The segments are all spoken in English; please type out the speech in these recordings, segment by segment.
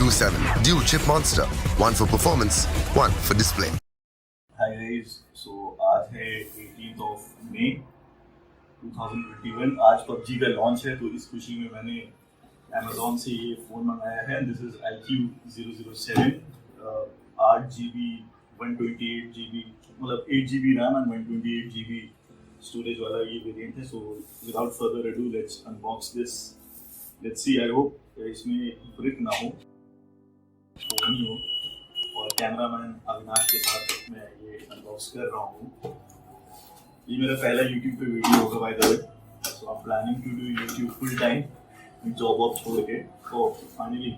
IQOO 7 dual chip monster, one for performance, one for display. Hi guys, so आज है 18th of May 2021। आज PUBG का launch है, तो इस खुशी में मैंने Amazon से ये फ़ोन मंगाया है। This is IQOO 007, 8GB 128GB मतलब 8GB RAM and 128GB storage वाला ये वेरिएंट है। So without further ado let's unbox this. Let's see, I hope इसमें ब्रिक ना हो, फोन ही हो। और कैमरामैन अविनाश के साथ मैं ये अनबॉक्स कर रहा हूँ। ये मेरा पहला यूट्यूब पे वीडियो होगा by the way. So I am planning to do YouTube full time job वॉब छोड़ के। तो finally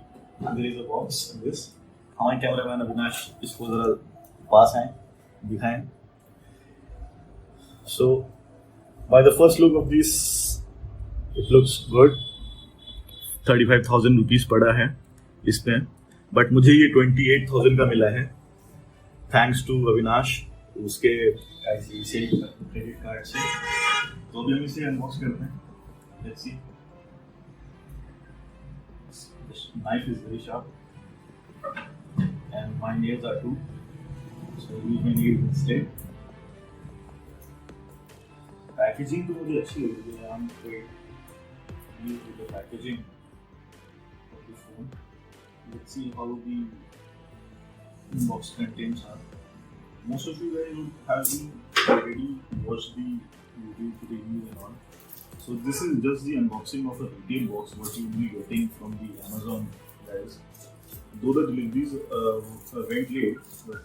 there is a box in this. हमारे कैमरामैन अविनाश इसको ज़रा पास आए, दिखाएं। So by the first look of this it looks good. 35,000 rupees पड़ा है इस पे, बट मुझे ये 28,000 का मिला है थैंक्स टू अविनाश उसके ICICI क्रेडिट कार्ड से। तो अभी हम इसे अनबॉक्स करते हैं। Let's see. This knife is very sharp and my nails are too, so use my nails instead. Packaging तो मुझे अच्छी लगी है। I am quite used with the packaging of the phone. Let's see how the box contents are. Most of you guys would have been already watched the YouTube review and all. So this is just the unboxing of a retail box, what you'll be getting from the Amazon guys. Though the deliveries went late, but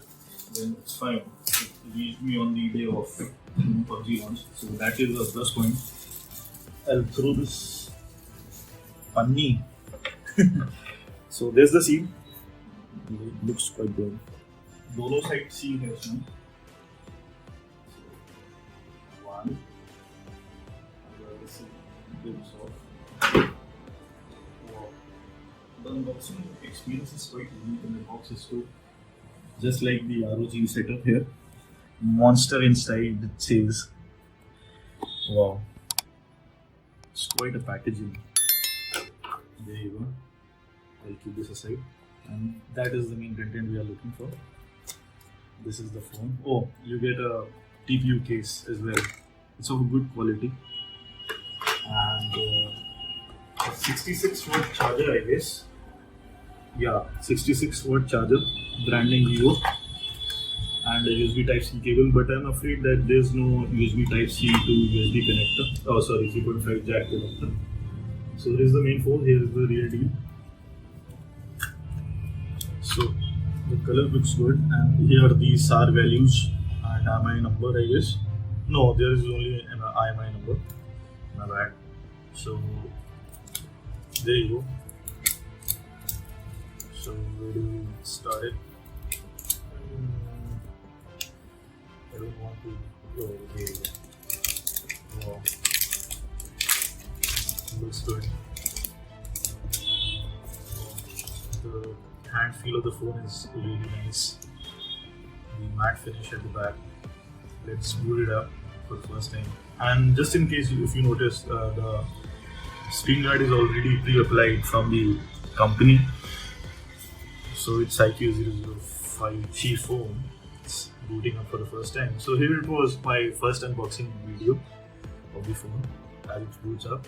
then it's fine. It reached me on the day of PUBG launch, so that is a plus point. I'll throw this panni. So there's the seal. It looks quite good. दोनों side seal है उसमें। One. Wow. The unboxing experience is quite unique, and the box is too. Just like the ROG setup here. Monster inside, it says. Wow. It's quite a packaging. There you go. I'll keep this aside, and that is the main content we are looking for. This is the phone. Oh, you get a TPU case as well. It's of good quality, and a 66-watt charger, I guess. Yeah, 66-watt charger, branding Vivo, and a USB Type-C cable. But I'm afraid that there's no USB Type-C to USB connector. Oh, sorry, 3.5 jack connector. So here's the main phone. Here is the real deal. So the color looks good, and here are the SAR values and IMEI number, I guess. No, there is only an IMEI number. My bad. So there you go. So where do we start it? I don't want to go there. Wow, looks good. The hand feel of the phone is really nice. The matte finish at the back. Let's boot it up for the first time. And just in case if you notice, the screen guard is already pre-applied from the company. So it's IQOO 005G phone. It's booting up for the first time. So here it was, my first unboxing video of the phone as it boots up.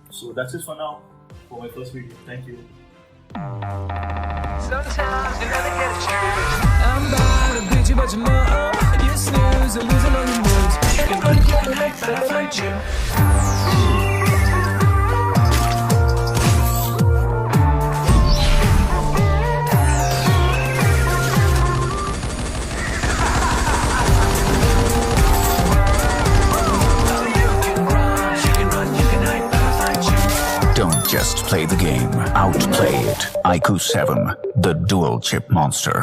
So that's it for now for my first video. Thank you. Sometimes you never get a chance. I'm about to beat you, but you know you snooze and losing all your moves. Everybody get hype, but I find you. Don't just play the game, outplay it. IQOO 7, the dual chip monster.